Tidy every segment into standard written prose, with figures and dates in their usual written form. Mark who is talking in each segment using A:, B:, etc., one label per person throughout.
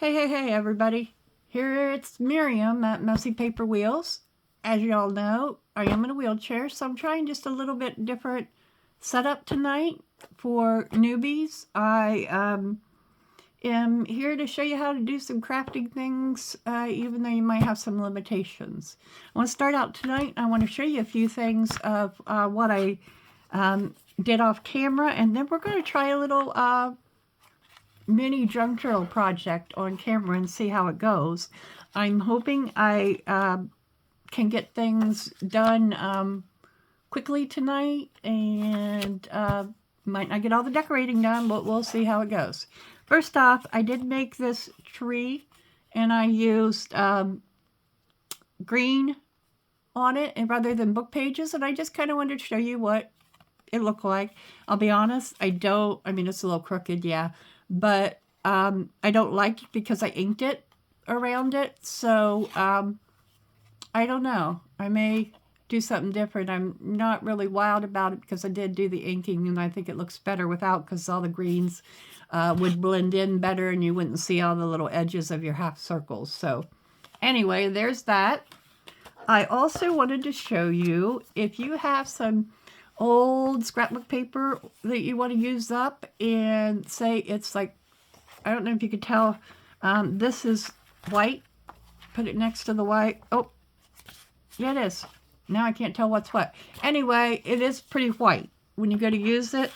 A: Hey, everybody. Here it's Miriam at Messy Paper Wheels. As you all know, I am in a wheelchair, so I'm trying just a little bit different setup tonight for newbies. I am here to show you how to do some crafting things, even though you might have some limitations. I want to start out tonight. I want to show you a few things of what I did off camera, and then we're going to try a little mini junk journal project on camera and see how it goes. I'm hoping I can get things done quickly tonight, and might not get all the decorating done, but we'll see how it goes. First off, I did make this tree, and I used green on it and rather than book pages, and I just kind of wanted to show you what it looked like. I'll be honest, I mean, it's a little crooked, yeah, but I don't like it because I inked it around it, so I don't know. I may do something different. I'm not really wild about it because I did do the inking, and I think it looks better without, because all the greens would blend in better and you wouldn't see all the little edges of your half circles. So anyway, there's that. I also wanted to show you, if you have some old scrapbook paper that you want to use up, and say it's like, I don't know if you could tell, this is white. Put it next to the white. Oh, yeah, it is. Now I can't tell what's what. Anyway, it is pretty white. When you go to use it,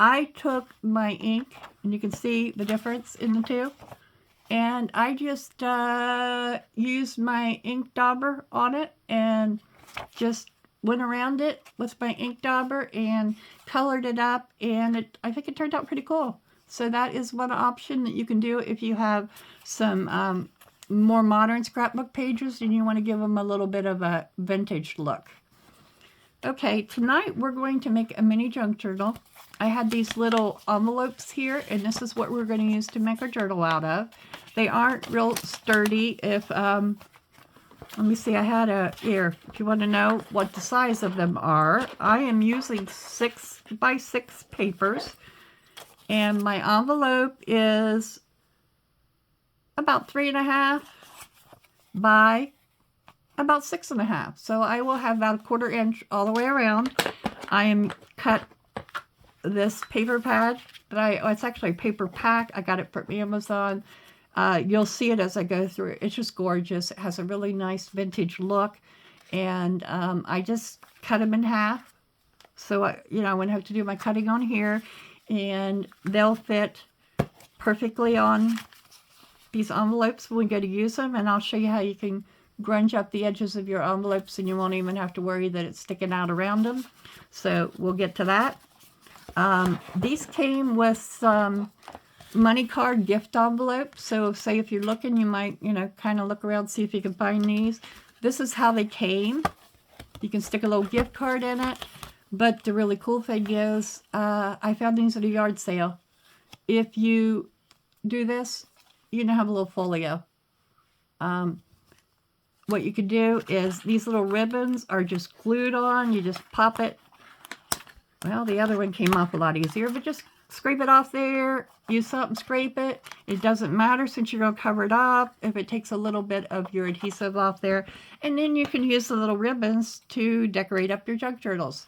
A: I took my ink, and you can see the difference in the two, and I just used my ink dauber on it and just went around it with my ink dauber and colored it up, and I think it turned out pretty cool. So that is one option that you can do if you have some more modern scrapbook pages and you want to give them a little bit of a vintage look. Okay, tonight we're going to make a mini junk journal. I had these little envelopes here, and this is what we're going to use to make our journal out of. They aren't real sturdy. If let me see, I had here, if you want to know what the size of them are, I am using 6x6 papers, and my envelope is about 3.5 by about 6.5. So I will have about 1/4 inch all the way around. I am cut this paper pad that it's actually a paper pack. I got it from Amazon. You'll see it as I go through it. It's just gorgeous. It has a really nice vintage look, and I just cut them in half. So I wouldn't have to do my cutting on here, and they'll fit perfectly on these envelopes when we go to use them. And I'll show you how you can grunge up the edges of your envelopes, and you won't even have to worry that it's sticking out around them. So we'll get to that. These came with some money card gift envelopes. So say if you're looking, you might, kind of look around, see if you can find these. This is how they came. You can stick a little gift card in it. But the really cool thing is, I found these at a yard sale. If you do this, you have a little folio. What you can do is, these little ribbons are just glued on. You just pop it. Well, the other one came off a lot easier, but just scrape it off there. Use something, scrape it. It doesn't matter since you're going to cover it up if it takes a little bit of your adhesive off there. And then you can use the little ribbons to decorate up your junk journals.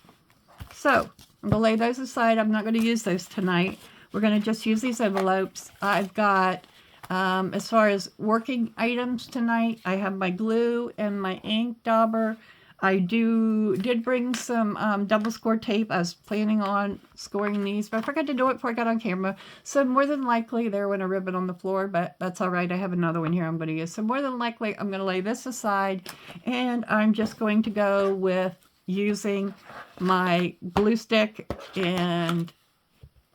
A: So I'm going to lay those aside. I'm not going to use those tonight. We're going to just use these envelopes. I've got, as far as working items tonight, I have my glue and my ink dauber. I did bring some double score tape. I was planning on scoring these, but I forgot to do it before I got on camera. So more than likely, there went a ribbon on the floor, but that's all right. I have another one here I'm going to use. So more than likely, I'm going to lay this aside, and I'm just going to go with using my glue stick, and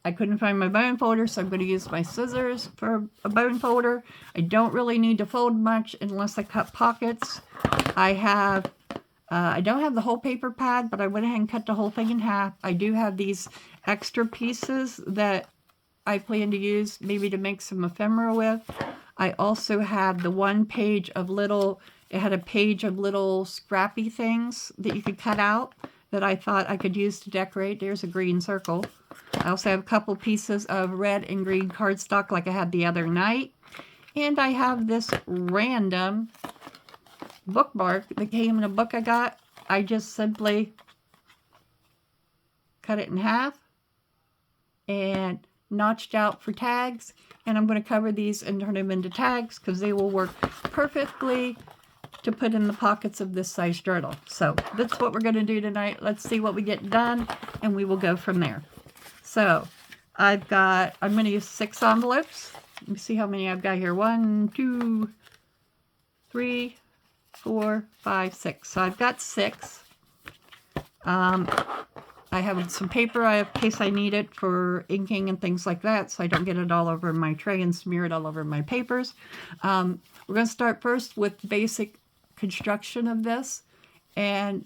A: I couldn't find my bone folder, so I'm going to use my scissors for a bone folder. I don't really need to fold much unless I cut pockets. I don't have the whole paper pad, but I went ahead and cut the whole thing in half. I do have these extra pieces that I plan to use maybe to make some ephemera with. I also have the one page of little, it had a page of little scrappy things that you could cut out that I thought I could use to decorate. There's a green circle. I also have a couple pieces of red and green cardstock like I had the other night. And I have this random bookmark that came in a book I got. I just simply cut it in half and notched out for tags. And I'm going to cover these and turn them into tags because they will work perfectly to put in the pockets of this size journal. So that's what we're going to do tonight. Let's see what we get done and we will go from there. So I'm going to use 6 envelopes. Let me see how many I've got here. 1, 2, 3, 4, 5, 6. So I've got 6. I have some paper in case I need it for inking and things like that, so I don't get it all over my tray and smear it all over my papers. We're going to start first with the basic construction of this. And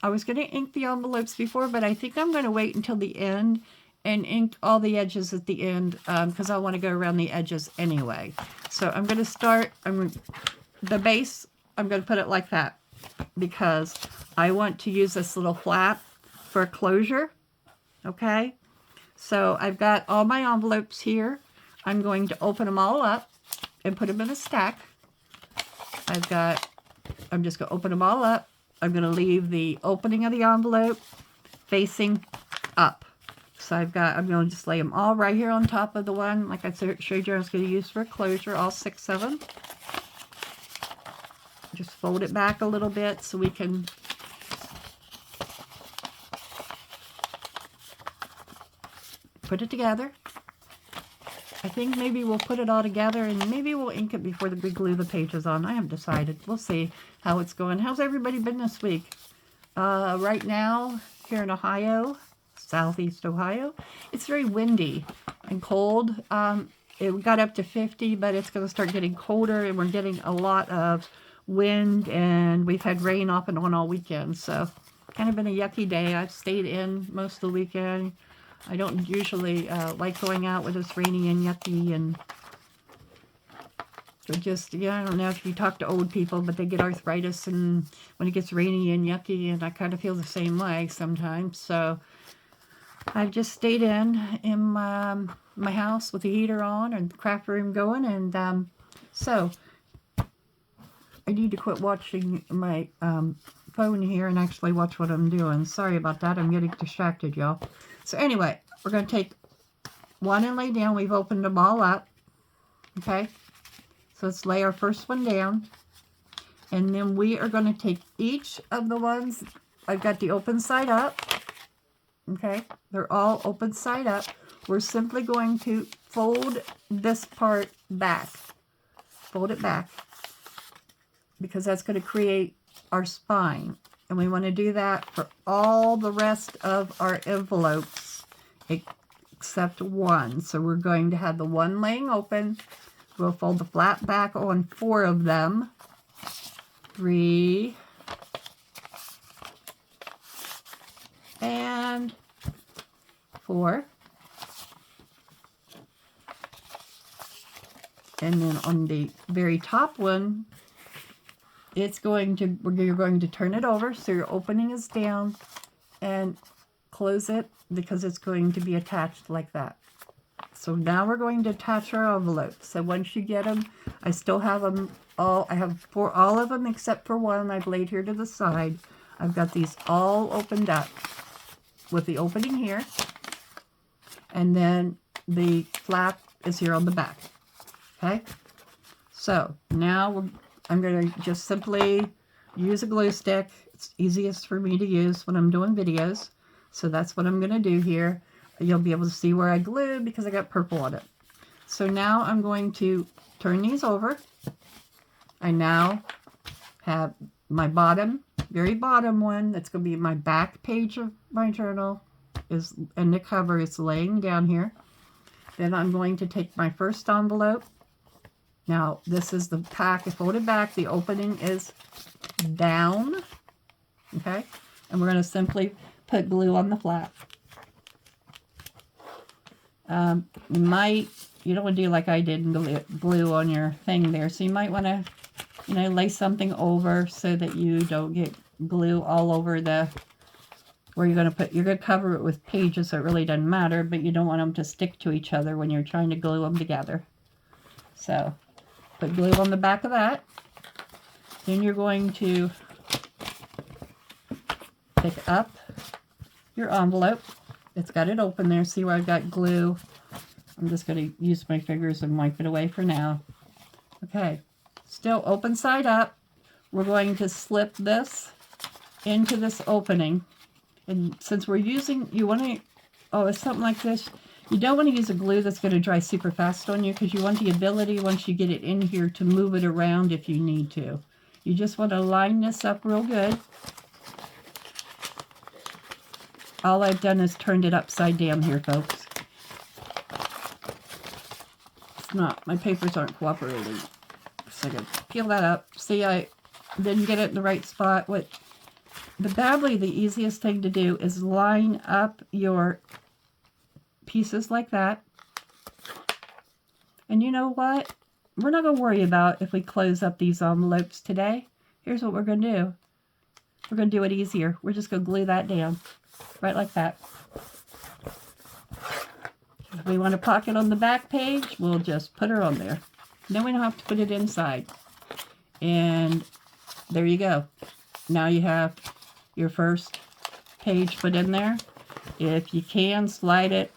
A: I was going to ink the envelopes before, but I think I'm going to wait until the end and ink all the edges at the end because I want to go around the edges anyway. So I'm going to start, the base, I'm going to put it like that because I want to use this little flap for a closure. Okay, so I've got all my envelopes here. I'm going to open them all up and put them in a stack. I'm just going to open them all up. I'm going to leave the opening of the envelope facing up. So I'm going to just lay them all right here on top of the one, like I showed you I was going to use for closure, all 6 of them. Just fold it back a little bit so we can put it together. I think maybe we'll put it all together and maybe we'll ink it before we glue the pages on. I haven't decided. We'll see how it's going. How's everybody been this week? Right now, here in Ohio, Southeast Ohio, it's very windy and cold. It got up to 50, but it's going to start getting colder and we're getting a lot of wind and we've had rain off and on all weekend. So kind of been a yucky day. I've stayed in most of the weekend. I don't usually like going out when it's rainy and yucky, and just, I don't know if you talk to old people, but they get arthritis and when it gets rainy and yucky, and I kind of feel the same way sometimes. So I've just stayed in my house with the heater on and the craft room going, and so I need to quit watching my phone here and actually watch what I'm doing. Sorry about that. I'm getting distracted, y'all. So anyway, we're going to take one and lay down. We've opened them all up. Okay. So let's lay our first one down. And then we are going to take each of the ones. I've got the open side up. Okay. They're all open side up. We're simply going to fold this part back. Fold it back. Because that's going to create our spine. And we want to do that for all the rest of our envelopes except one. So we're going to have the one laying open. We'll fold the flap back on 4 of them. 3. And 4. And then on the very top one, you're going to turn it over so your opening is down and close it because it's going to be attached like that. So now we're going to attach our envelopes. So once you get them, I still have them all. I have all of them except for one I've laid here to the side. I've got these all opened up with the opening here. And then the flap is here on the back. Okay? So now I'm going to just simply use a glue stick. It's easiest for me to use when I'm doing videos. So that's what I'm going to do here. You'll be able to see where I glue because I got purple on it. So now I'm going to turn these over. I now have my very bottom one. That's going to be my back page of my journal. And the cover is laying down here. Then I'm going to take my first envelope. Now, this is the pack. I folded back. The opening is down. Okay? And we're going to simply put glue on the flap. You don't want to do like I did and glue on your thing there. So you might want to, lay something over so that you don't get glue all over where you're going to cover it with pages, so it really doesn't matter, but you don't want them to stick to each other when you're trying to glue them together. So Put glue on the back of that. Then you're going to pick up your envelope. It's got it open there. See where I've got glue? I'm just going to use my fingers and wipe it away for now. Okay, still open side up. We're going to slip this into this opening. And since we're using, you want to, oh, it's something like this. You don't want to use a glue that's going to dry super fast on you because you want the ability, once you get it in here, to move it around if you need to. You just want to line this up real good. All I've done is turned it upside down here, folks. It's not, my papers aren't cooperating. So I can peel that up. See, I didn't get it in the right spot. The easiest thing to do is line up your pieces like that. And you know what? We're not going to worry about if we close up these envelopes today. Here's what we're going to do. We're going to do it easier. We're just going to glue that down. Right like that. If we want a pocket on the back page, we'll just put her on there. Then we don't have to put it inside. And there you go. Now you have your first page put in there. If you can, slide it.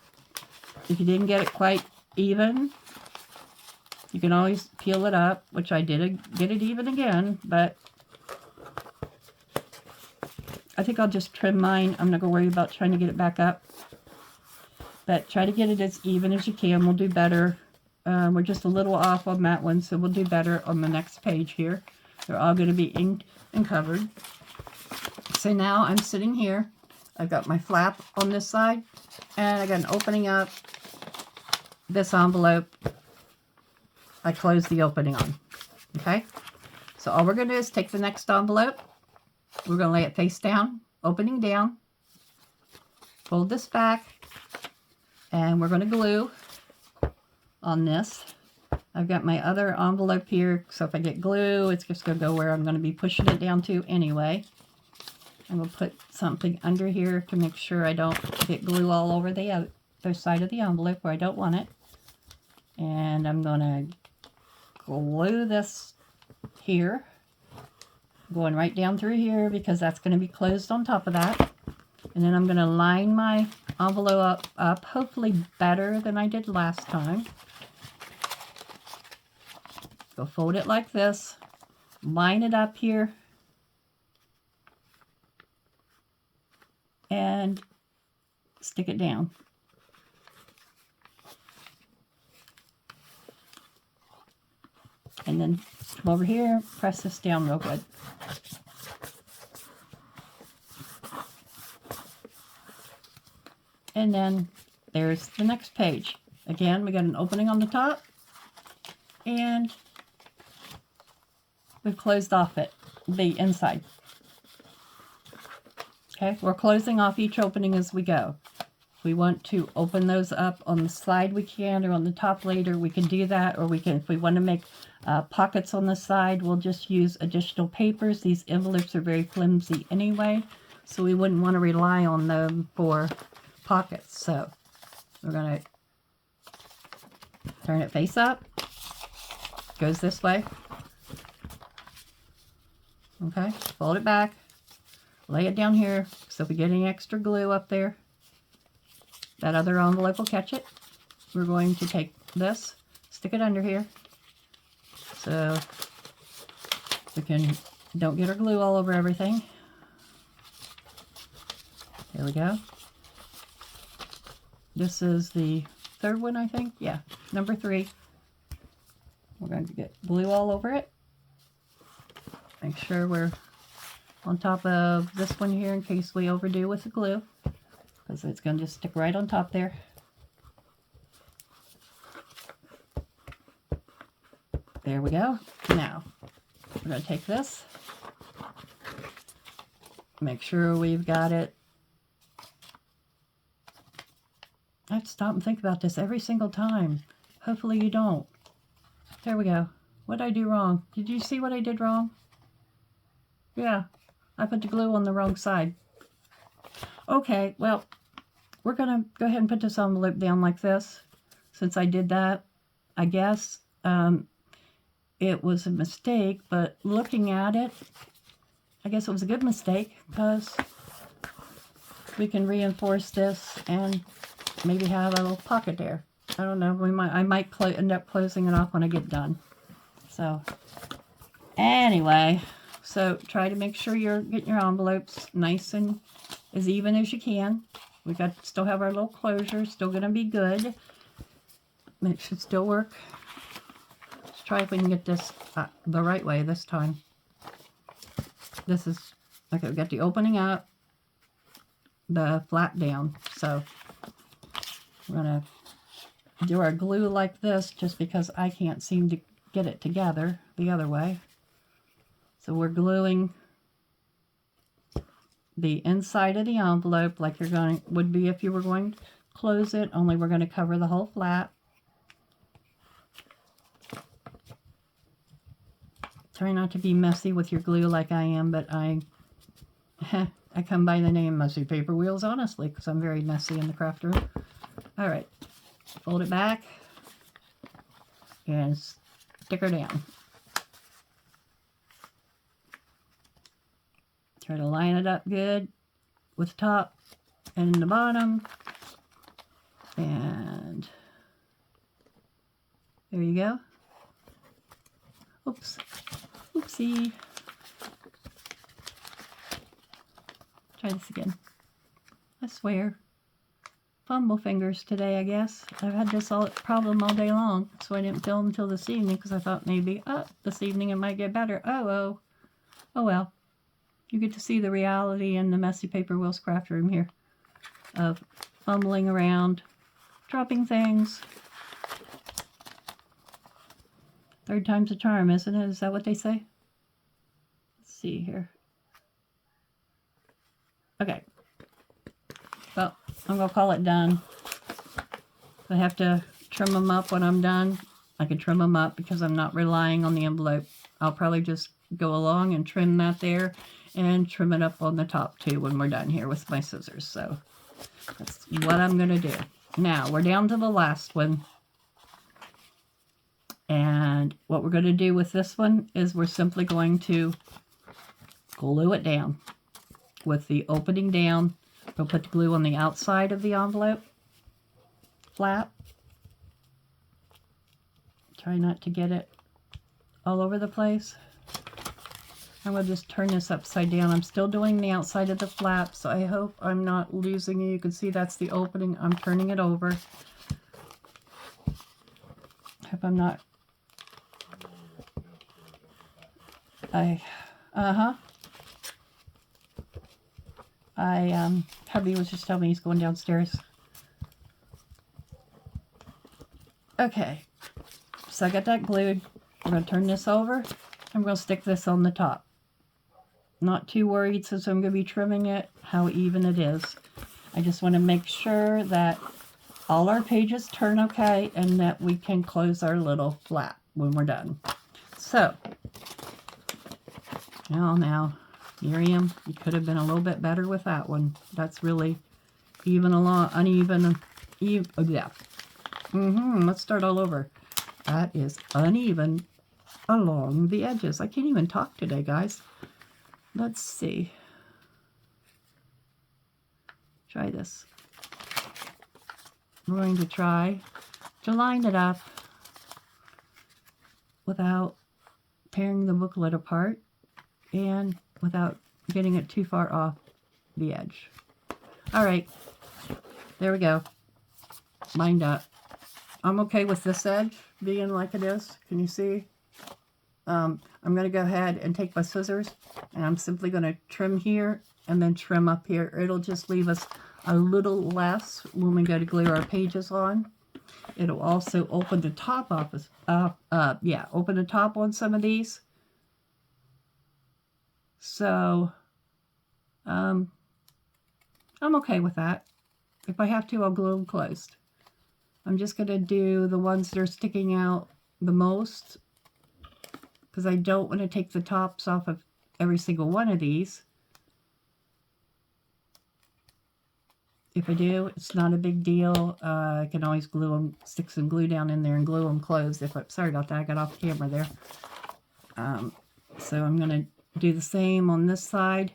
A: If you didn't get it quite even, you can always peel it up, which I did get it even again, but I think I'll just trim mine. I'm not going to worry about trying to get it back up. But try to get it as even as you can. We'll do better. We're just a little off on that one, so we'll do better on the next page here. They're all going to be inked and covered. So now I'm sitting here. I've got my flap on this side, and I got an opening up. This envelope, I close the opening on. Okay? So all we're going to do is take the next envelope. We're going to lay it face down, opening down. Fold this back, and we're going to glue on this. I've got my other envelope here, so if I get glue, it's just going to go where I'm going to be pushing it down to anyway. I'm going to put something under here to make sure I don't get glue all over the other side of the envelope where I don't want it. And I'm going to glue this here, going right down through here because that's going to be closed on top of that. And then I'm going to line my envelope up, hopefully better than I did last time. Go fold it like this, line it up here, and stick it down. And then come over here, press this down real good. And then there's the next page. Again, we got an opening on the top, and we've closed off the inside. Okay, we're closing off each opening as we go. If we want to open those up on the side, we can, or on the top later, we can do that, or we can, if we want to make pockets on the side, we'll just use additional papers. These envelopes are very flimsy anyway, so we wouldn't want to rely on them for pockets. So we're going to turn it face up. Goes this way. Okay, fold it back. Lay it down here, so if we get any extra glue up there, that other envelope will catch it. We're going to take this, stick it under here, so we don't get our glue all over everything. There we go. This is the third one, I think. Yeah, number 3. We're going to get glue all over it. Make sure we're on top of this one here in case we overdo with the glue, because it's going to just stick right on top there. There we go. Now, we're going to take this, make sure we've got it. I have to stop and think about this every single time. Hopefully you don't. There we go. What did I do wrong? Did you see what I did wrong? Yeah, I put the glue on the wrong side. Okay, well, we're going to go ahead and put this envelope down like this, since I did that, I guess. it was a mistake, but looking at it, I guess it was a good mistake because we can reinforce this and maybe have a little pocket there. I don't know. I might end up closing it off when I get done. So anyway, so try to make sure you're getting your envelopes nice and as even as you can. We still have our little closure, still going to be good. It should still work. Let's try if we can get this the right way this time. This is okay. We got the opening up, the flap down. So we're gonna do our glue like this just because I can't seem to get it together the other way. So we're gluing the inside of the envelope like would be if you were going to close it, only we're going to cover the whole flap. Try not to be messy with your glue like I am, but I come by the name Messy Paper Wheels, honestly, because I'm very messy in the craft room. All right, fold it back and stick her down. Try to line it up good with the top and the bottom. And there you go. Oops. Oopsie. Try this again. I swear. Fumble fingers today, I guess. I've had this problem all day long, so I didn't film until this evening because I thought maybe, this evening it might get better. Oh well. You get to see the reality in the Messy Paper Wheels craft room here of fumbling around, dropping things. Third time's a charm, isn't it? Is that what they say? Let's see here. Okay. Well, I'm going to call it done. If I have to trim them up when I'm done, I can trim them up because I'm not relying on the envelope. I'll probably just go along and trim that there and trim it up on the top too when we're done here with my scissors. So that's what I'm going to do. Now we're down to the last one. And what we're going to do with this one is we're simply going to glue it down with the opening down. We'll put the glue on the outside of the envelope flap. Try not to get it all over the place. I'm going to just turn this upside down. I'm still doing the outside of the flap, so I hope I'm not losing you. You can see that's the opening. I'm turning it over. Hope I'm not. Hubby was just telling me he's going downstairs. Okay, so I got that glued. I'm going to turn this over. I'm going to stick this on the top. Not too worried since I'm going to be trimming it, how even it is. I just want to make sure that all our pages turn okay and that we can close our little flap when we're done. So, now, Miriam, you could have been a little bit better with that one. That's really uneven. Yeah. Let's start all over. That is uneven along the edges. I can't even talk today, guys. Let's see. Try this. I'm going to try to line it up without tearing the booklet apart and without getting it too far off the edge. All right, there we go. Lined up. I'm okay with this edge being like it is. Can you see? I'm going to go ahead and take my scissors and I'm simply going to trim here and then trim up here. It'll just leave us a little less when we go to glue our pages on. It'll also open the top off, open the top on some of these. So, I'm okay with that. If I have to, I'll glue them closed. I'm just going to do the ones that are sticking out the most because I don't want to take the tops off of every single one of these. If I do, it's not a big deal. I can always glue them, stick some glue down in there and glue them closed. Sorry about that, I got off camera there. So I'm going to do the same on this side,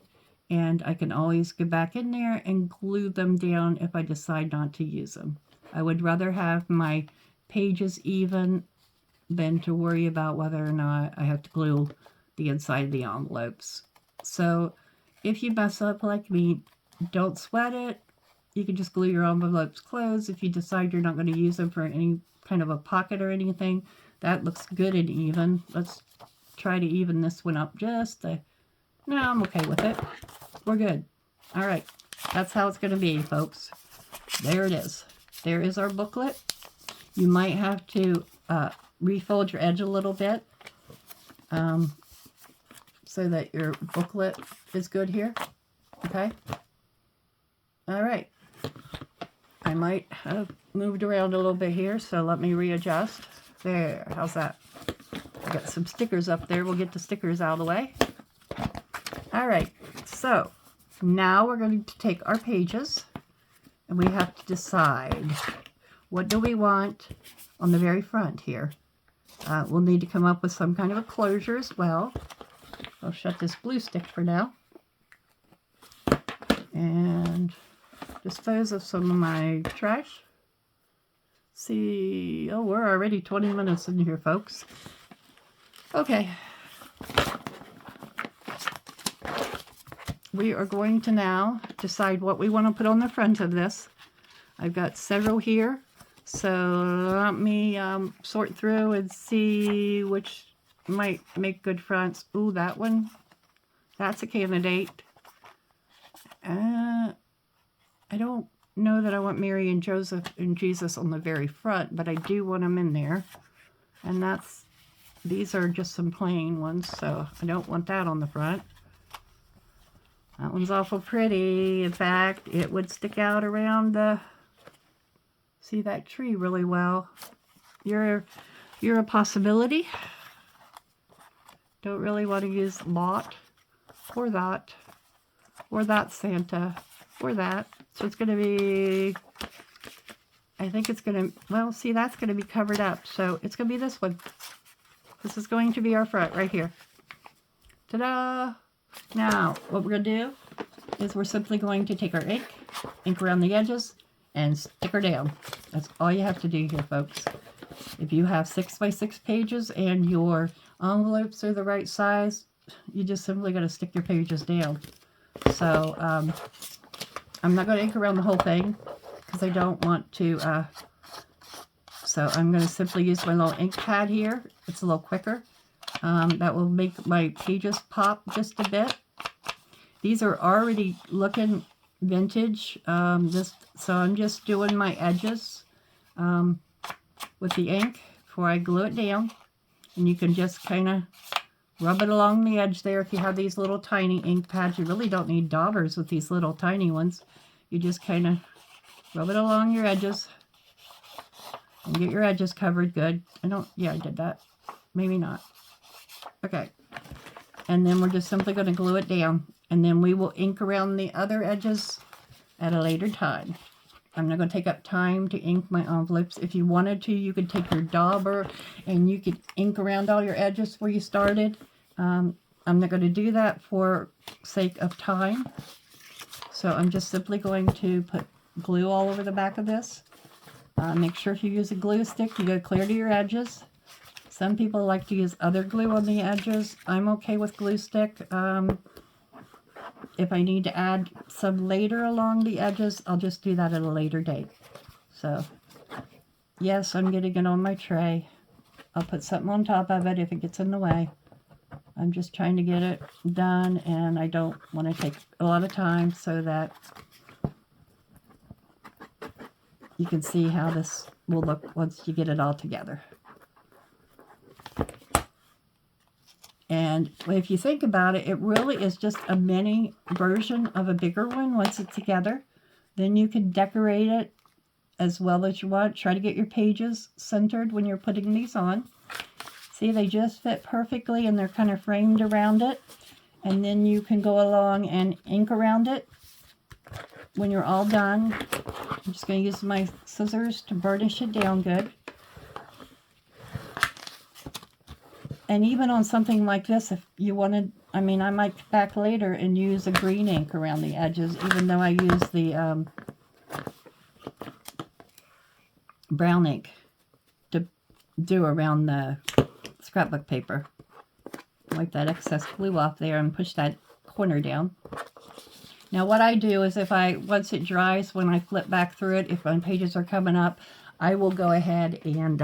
A: and I can always go back in there and glue them down if I decide not to use them. I would rather have my pages even than to worry about whether or not I have to glue the inside of the envelopes. So if you mess up like me, don't sweat it. You can just glue your envelopes closed. If you decide you're not going to use them for any kind of a pocket or anything, that looks good and even. Let's try to even this one up just no, I'm okay with it. We're good. All right, that's how it's going to be, folks. There it is. There is our booklet. You might have to refold your edge a little bit so that your booklet is good here. Okay. All right. I might have moved around a little bit here, so let me readjust. There. How's that? I got some stickers up there. We'll get the stickers out of the way. All right. So now we're going to take our pages, and we have to decide what do we want on the very front here. We'll need to come up with some kind of a closure as well. I'll shut this blue stick for now. And dispose of some of my trash. See, oh, we're already 20 minutes in here, folks. Okay. We are going to now decide what we want to put on the front of this. I've got several here, so let me sort through and see which might make good fronts. Ooh, that one. That's a candidate. I don't know that I want Mary and Joseph and Jesus on the very front, but I do want them in there. And these are just some plain ones, so I don't want that on the front. That one's awful pretty. In fact, it would stick out around see that tree really well. You're a possibility. Don't really want to use Lot or that Santa or that. So it's going to be, I think it's going to, well, see, that's going to be covered up. So it's going to be this one. This is going to be our front right here. Ta-da! Now, what we're going to do is we're simply going to take our ink around the edges, and stick her down. That's all you have to do here, folks. If you have 6x6 pages and your envelopes are the right size, you just simply got to stick your pages down. So, I'm not going to ink around the whole thing because I don't want to, so I'm going to simply use my little ink pad here. It's a little quicker. That will make my pages pop just a bit. These are already looking vintage, so I'm just doing my edges with the ink before I glue it down. And you can just kind of rub it along the edge there. If you have these little tiny ink pads, you really don't need daubers with these little tiny ones. You just kind of rub it along your edges and get your edges covered good. Yeah, I did that. Maybe not. Okay. And then we're just simply going to glue it down. And then we will ink around the other edges at a later time. I'm not going to take up time to ink my envelopes. If you wanted to, you could take your dauber and you could ink around all your edges where you started. I'm not going to do that for sake of time. So I'm just simply going to put glue all over the back of this. Make sure if you use a glue stick, you go clear to your edges. Some people like to use other glue on the edges. I'm okay with glue stick. If I need to add some later along the edges, I'll just do that at a later date. So, yes, I'm getting it on my tray. I'll put something on top of it if it gets in the way. I'm just trying to get it done, and I don't want to take a lot of time so that you can see how this will look once you get it all together. And if you think about it, it really is just a mini version of a bigger one once it's together. Then you can decorate it as well as you want. Try to get your pages centered when you're putting these on. See, they just fit perfectly and they're kind of framed around it. And then you can go along and ink around it. when you're all done, I'm just going to use my scissors to burnish it down good. And even on something like this, if you wanted, I mean, I might come back later and use a green ink around the edges, even though I use the brown ink to do around the scrapbook paper. Wipe that excess glue off there and push that corner down. Now what I do is once it dries, when I flip back through it, if my pages are coming up, I will go ahead and,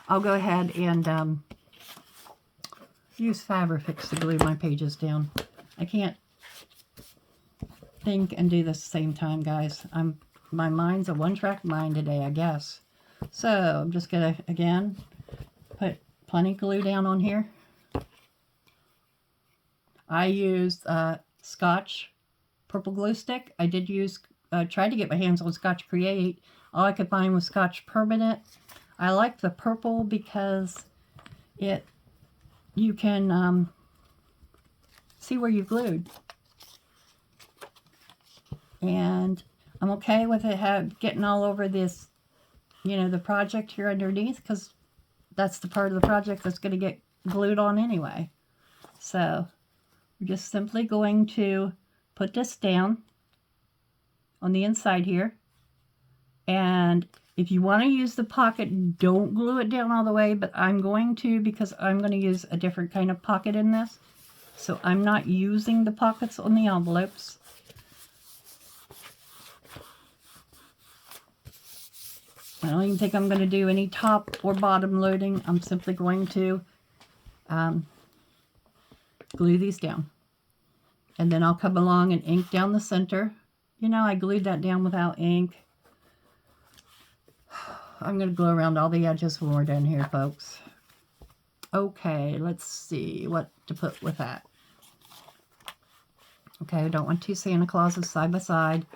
A: I'll go ahead and use Fabrifix to glue my pages down. I can't think and do this at the same time, guys. My mind's a one-track mind today, I guess. So I'm just gonna again put plenty of glue down on here. I used Scotch purple glue stick. I did use tried to get my hands on Scotch Create. All I could find was Scotch Permanent. I like the purple because you can see where you glued. And I'm okay with it getting all over this, you know, the project here underneath, because that's the part of the project that's going to get glued on anyway. So we're just simply going to put this down on the inside here. And if you want to use the pocket, don't glue it down all the way, but I'm going to, because I'm going to use a different kind of pocket in this. So I'm not using the pockets on the envelopes. I don't even think I'm going to do any top or bottom loading. I'm simply going to glue these down. And then I'll come along and ink down the center. You know, I glued that down without ink. I'm going to glue around all the edges when we're done here, folks. Okay, let's see what to put with that. Okay, I don't want two Santa Clauses side by side.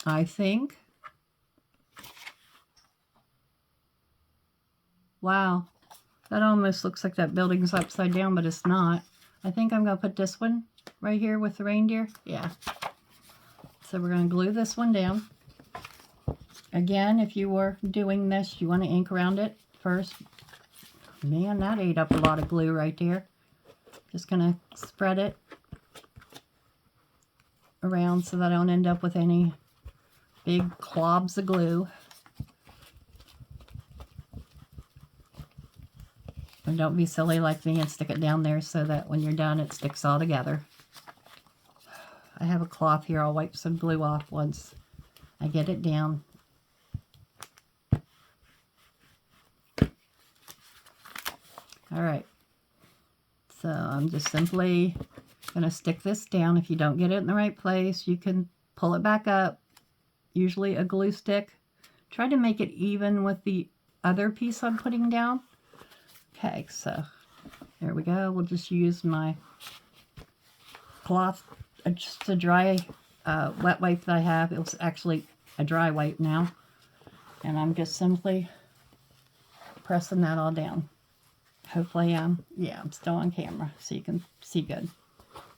A: I think, wow, that almost looks like that building's upside down, but it's not. I think I'm going to put this one right here with the reindeer. Yeah. So we're going to glue this one down. Again, if you were doing this, you want to ink around it first. Man, that ate up a lot of glue right there. Just going to spread it around so that I don't end up with any big clobs of glue. And don't be silly like me and stick it down there so that when you're done it sticks all together. I have a cloth here. I'll wipe some glue off once I get it down. Alright. So I'm just simply going to stick this down. If you don't get it in the right place, you can pull it back up. Usually a glue stick. Try to make it even with the other piece I'm putting down. Okay, so there we go. We'll just use my cloth, just a dry wet wipe that I have. It was actually a dry wipe now. And I'm just simply pressing that all down. Hopefully, yeah, I'm still on camera so you can see good.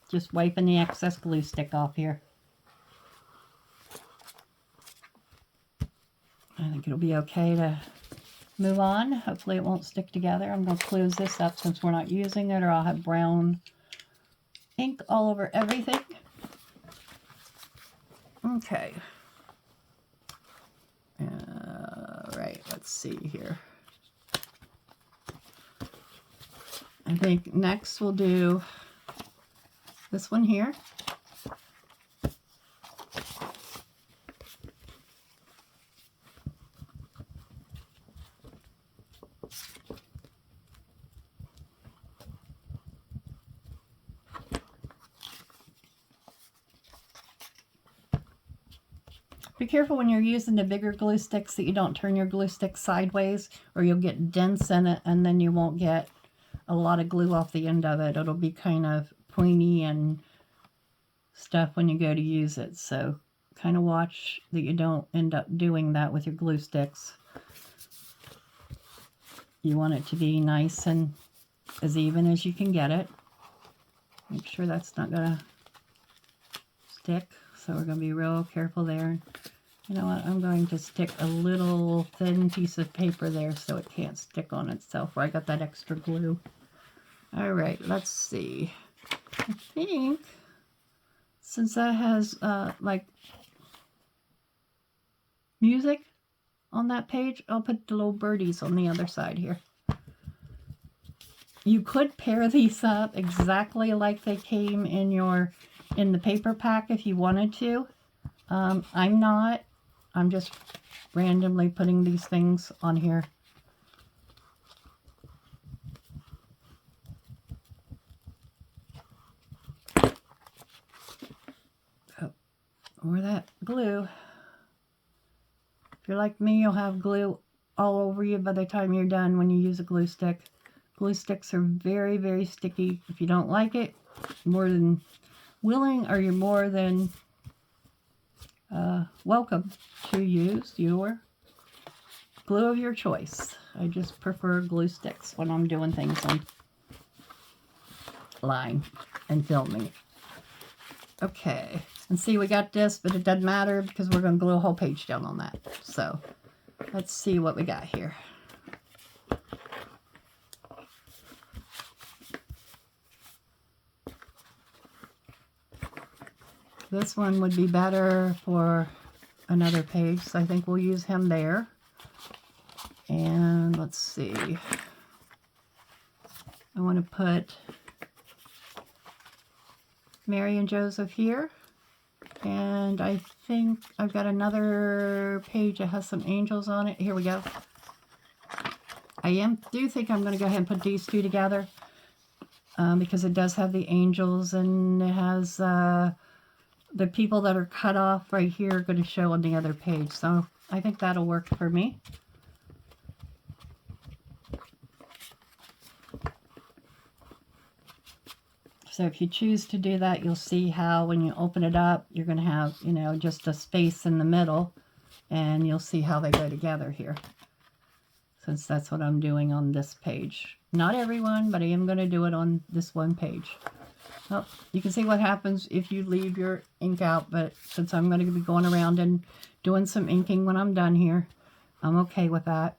A: Just wiping the excess glue stick off here. I think it'll be okay to move on. Hopefully it won't stick together. I'm going to close this up since we're not using it, or I'll have brown ink all over everything. Okay. Right, let's see here. I think next we'll do this one here. Be careful when you're using the bigger glue sticks that you don't turn your glue stick sideways, or you'll get dents in it and then you won't get a lot of glue off the end of it. It'll be kind of pointy and stuff when you go to use it. So kind of watch that you don't end up doing that with your glue sticks. You want it to be nice and as even as you can get it. Make sure that's not going to stick. So we're going to be real careful there. You know what? I'm going to stick a little thin piece of paper there so it can't stick on itself where I got that extra glue. All right, let's see. I think since that has like music on that page, I'll put the little birdies on the other side here. You could pair these up exactly like they came in the paper pack if you wanted to. I'm not. I'm just randomly putting these things on here. Oh, or that glue. If you're like me, you'll have glue all over you by the time you're done when you use a glue stick. Glue sticks are very, very sticky. If you don't like it, more than willing, or you're more than welcome to use your glue of your choice. I just prefer glue sticks when I'm doing things online and filming. Okay, and see, we got this, but it doesn't matter because we're going to glue a whole page down on that. So let's see what we got here. This one would be better for another page, so I think we'll use him there. And let's see. I want to put Mary and Joseph here. And I think I've got another page that has some angels on it. Here we go. I do think I'm going to go ahead and put these two together because it does have the angels, and it has the people that are cut off right here are going to show on the other page. So I think that'll work for me. So if you choose to do that, you'll see how when you open it up, you're going to have, you know, just a space in the middle, and you'll see how they go together here. Since that's what I'm doing on this page. Not everyone, but I am going to do it on this one page. Well, you can see what happens if you leave your ink out, but since I'm going to be going around and doing some inking when I'm done here, I'm okay with that.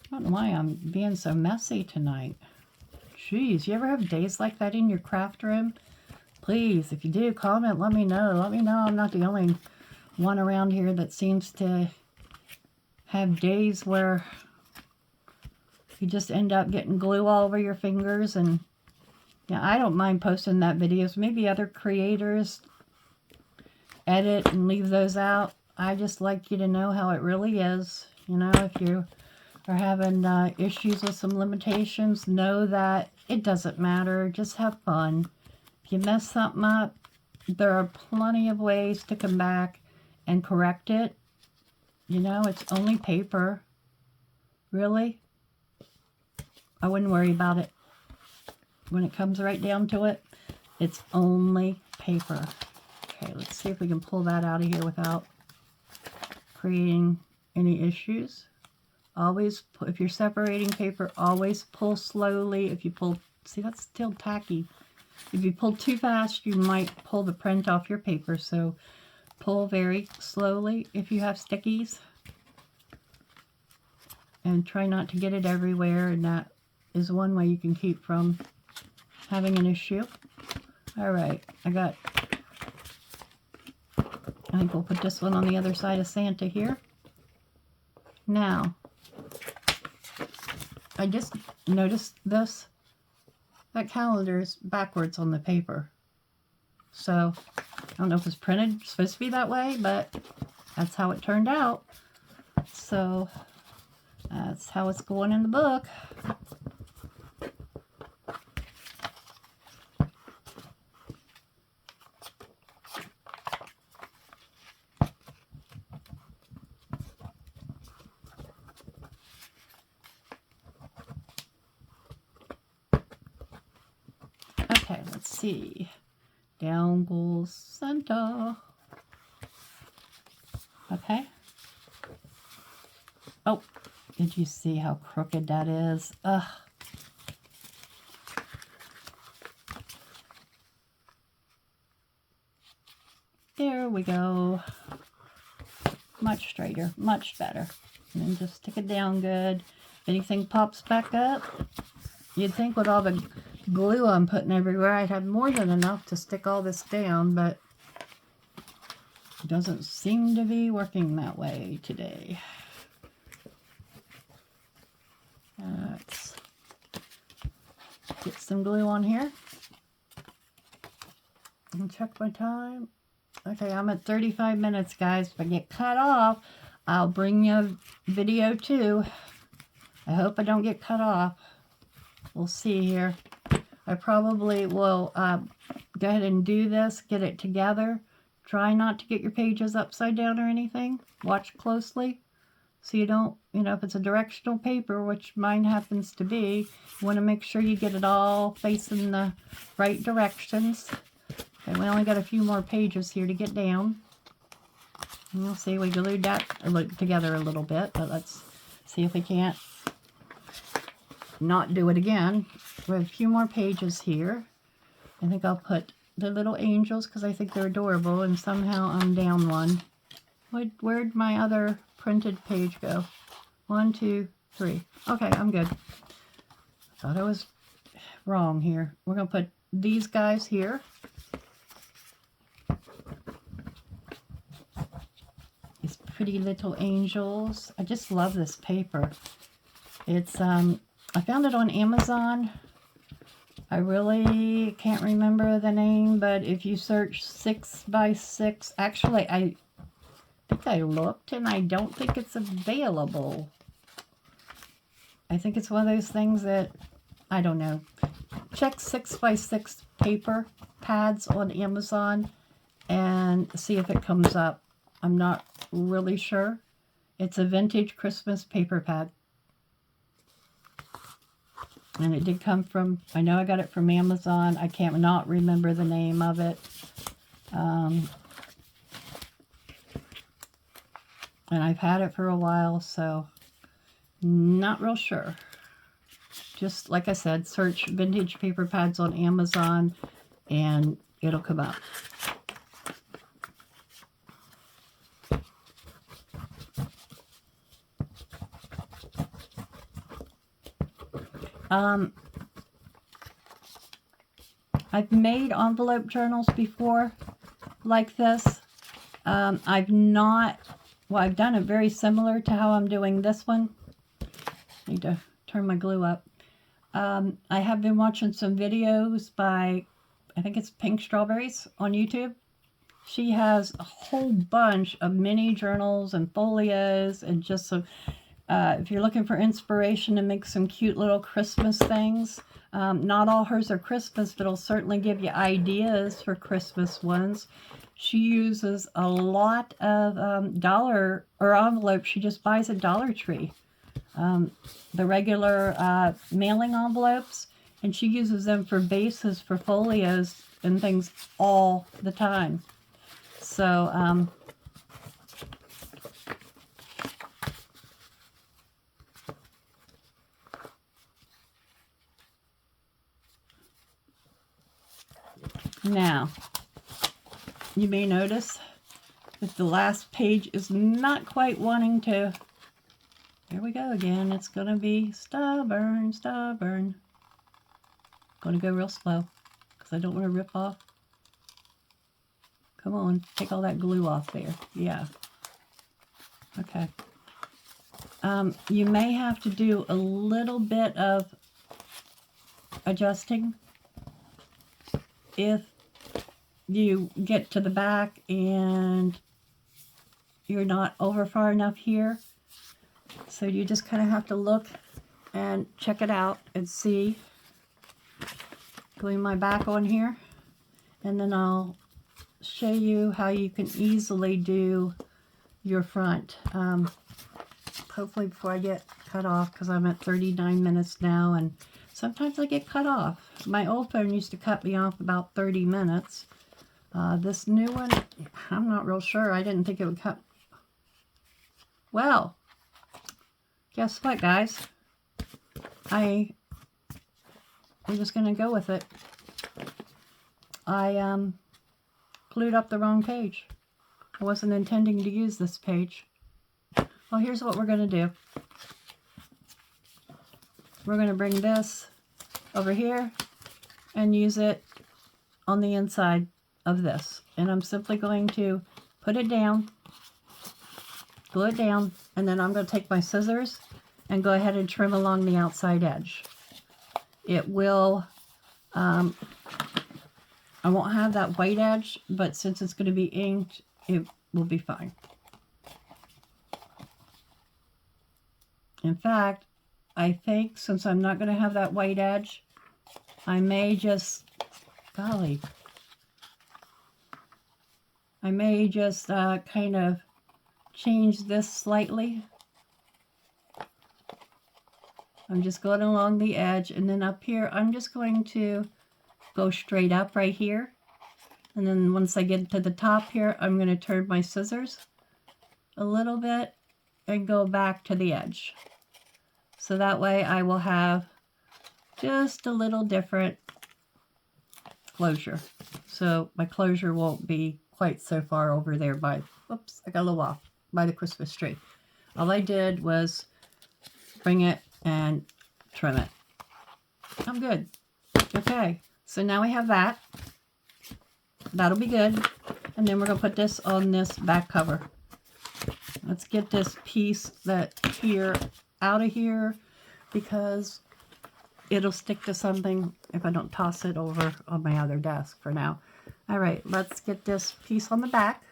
A: I don't know why I'm being so messy tonight. Jeez, you ever have days like that in your craft room? Please, if you do, comment, let me know. Let me know I'm not the only one around here that seems to have days where you just end up getting glue all over your fingers. And yeah, I don't mind posting that videos. Maybe other creators edit and leave those out. I just like you to know how it really is. You know, if you are having issues with some limitations, know that it doesn't matter. Just have fun. If you mess something up, there are plenty of ways to come back and correct it. You know, it's only paper. Really? I wouldn't worry about it. When it comes right down to it, it's only paper. Okay, let's see if we can pull that out of here without creating any issues. Always, if you're separating paper, always pull slowly. If you pull, see, that's still tacky. If you pull too fast, you might pull the print off your paper. So pull very slowly if you have stickies. And try not to get it everywhere. And that is one way you can keep from having an issue. All right, I think we'll put this one on the other side of Santa here. Now, I just noticed this. That calendar is backwards on the paper. So, I don't know if it's printed, it's supposed to be that way, but that's how it turned out. So, that's how it's going in the book. Okay, let's see. Down goes center. Okay. Oh, did you see how crooked that is? Ugh. There we go. Much straighter, much better. And then just stick it down good. If anything pops back up, you'd think with all the glue I'm putting everywhere, I'd have more than enough to stick all this down, but it doesn't seem to be working that way today. Let's get some glue on here. And check my time. Okay, I'm at 35 minutes, guys. If I get cut off, I'll bring you a video too. I hope I don't get cut off. We'll see here. I probably will go ahead and do this, get it together. Try not to get your pages upside down or anything. Watch closely so you don't, if it's a directional paper, which mine happens to be, you want to make sure you get it all facing the right directions. Okay, we only got a few more pages here to get down. And you'll see we glued that together a little bit, but let's see if we can't not do it again. We have a few more pages here. I think I'll put the little angels because I think they're adorable, and somehow I'm down one. Where'd my other printed page go? 1, 2, 3. Okay, I'm good. Thought I was wrong here. We're going to put these guys here. These pretty little angels. I just love this paper. It's I found it on Amazon. I really can't remember the name, but if you search 6x6, actually I think I looked and I don't think it's available. I think it's one of those things that, I don't know. Check 6x6 paper pads on Amazon and see if it comes up. I'm not really sure. It's a vintage Christmas paper pad. And it did come from, I know I got it from Amazon. I can't not remember the name of it. And I've had it for a while, so not real sure. Just like I said, search vintage paper pads on Amazon and it'll come up. I've made envelope journals before like this. I've done it very similar to how I'm doing this one. Need to turn my glue up. I have been watching some videos by, I think it's Pink Strawberries on YouTube. She has a whole bunch of mini journals and folios and just some, if you're looking for inspiration to make some cute little Christmas things. Not all hers are Christmas, but it'll certainly give you ideas for Christmas ones. She uses a lot of dollar or envelopes she just buys at Dollar Tree. The regular mailing envelopes, and she uses them for bases for folios and things all the time. So, now, you may notice that the last page is not quite wanting to. Here we go again. It's going to be stubborn, stubborn. Going to go real slow because I don't want to rip off. Come on, take all that glue off there. Yeah. Okay. You may have to do a little bit of adjusting if you get to the back and you're not over far enough here. So you just kind of have to look and check it out and see. Glue my back on here, and then I'll show you how you can easily do your front. Hopefully before I get cut cut off because I'm at 39 minutes now, and sometimes I get cut off. My old phone used to cut me off about 30 minutes. This new one, I'm not real sure. I didn't think it would cut. Well, guess what, guys? I'm just going to go with it. I glued up the wrong page. I wasn't intending to use this page. Well, here's what we're going to do. We're going to bring this over here and use it on the inside of this. And I'm simply going to put it down, glue it down, and then I'm going to take my scissors and go ahead and trim along the outside edge. It will, I won't have that white edge, but since it's going to be inked, it will be fine. In fact, I think since I'm not going to have that white edge, I may just, golly, I may just kind of change this slightly. I'm just going along the edge, and then up here, I'm just going to go straight up right here. And then once I get to the top here, I'm going to turn my scissors a little bit and go back to the edge. So that way I will have just a little different closure. So my closure won't be quite so far over there by, whoops, I got a little off, by the Christmas tree. All I did was bring it and trim it. I'm good. Okay, so now we have that. That'll be good. And then we're going to put this on this back cover. Let's get this piece that here out of here because it'll stick to something if I don't toss it over on my other desk for now. All right, let's get this piece on the back.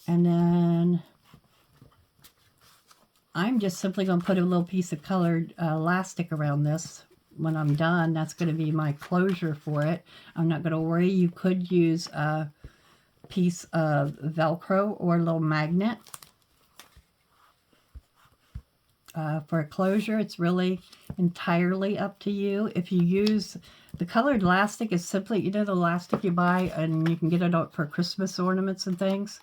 A: And then I'm just simply going to put a little piece of colored elastic around this. When I'm done, that's going to be my closure for it. I'm not going to worry. You could use a piece of Velcro or a little magnet. For a closure, it's really entirely up to you. If you use the colored elastic, is simply, you know, the elastic you buy and you can get it out for Christmas ornaments and things.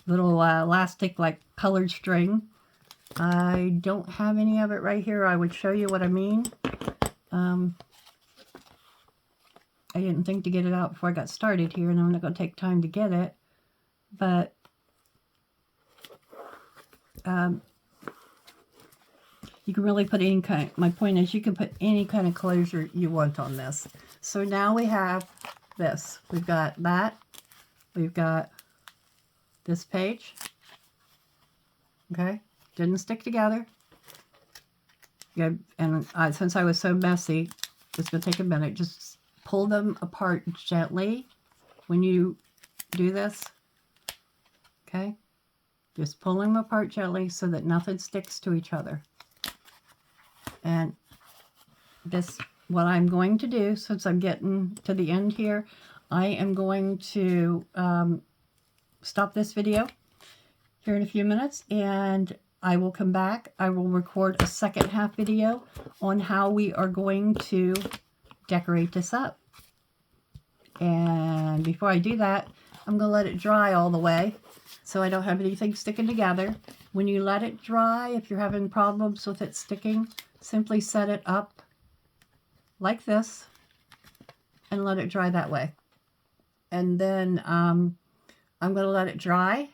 A: Little elastic like colored string. I don't have any of it right here. I would show you what I mean. I didn't think to get it out before I got started here, and I'm not going to take time to get it. But you can really put any kind, my point is you can put any kind of closure you want on this. So now we have this. We've got that. We've got this page. Okay. Didn't stick together. Yeah, and since I was so messy, it's going to take a minute. Just pull them apart gently when you do this. Okay. Just pull them apart gently so that nothing sticks to each other. And this, what I'm going to do, since I'm getting to the end here, I am going to stop this video here in a few minutes, and I will come back. I will record a second half video on how we are going to decorate this up. And before I do that, I'm going to let it dry all the way so I don't have anything sticking together. When you let it dry, if you're having problems with it sticking, simply set it up like this and let it dry that way. And then I'm going to let it dry,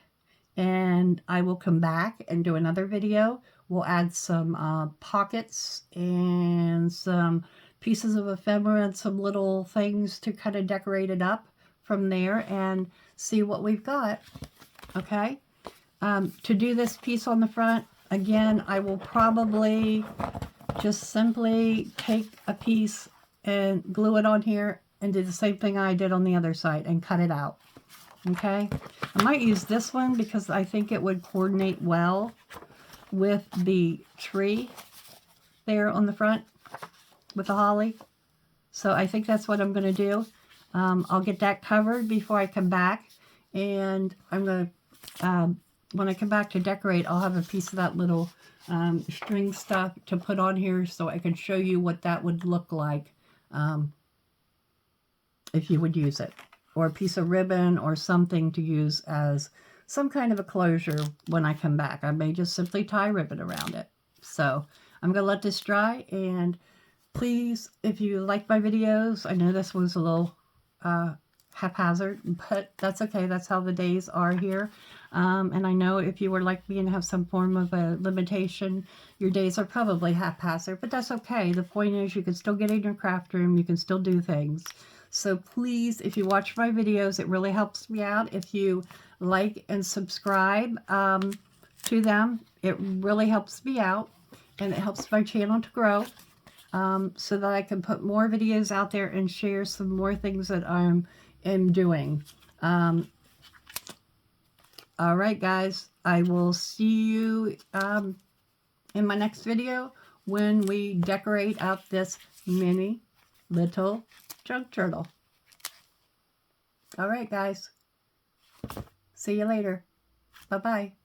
A: and I will come back and do another video. We'll add some pockets and some pieces of ephemera and some little things to kind of decorate it up from there and see what we've got. Okay? To do this piece on the front, again, I will probably just simply take a piece and glue it on here and do the same thing I did on the other side and cut it out. Okay? I might use this one because I think it would coordinate well with the tree there on the front with the holly. So I think that's what I'm going to do. I'll get that covered before I come back, and I'm going to when I come back to decorate, I'll have a piece of that little string stuff to put on here so I can show you what that would look like if you would use it. Or a piece of ribbon or something to use as some kind of a closure when I come back. I may just simply tie ribbon around it. So I'm going to let this dry, and please, if you like my videos, I know this was a little haphazard, but that's okay. That's how the days are here. And I know if you were like me and have some form of a limitation, your days are probably haphazard, but that's okay. The point is you can still get in your craft room. You can still do things. So please, if you watch my videos, it really helps me out. If you like and subscribe to them, it really helps me out, and it helps my channel to grow. So that I can put more videos out there and share some more things that I am doing. All right, guys. I will see you in my next video when we decorate up this mini little junk turtle. All right, guys. See you later. Bye-bye.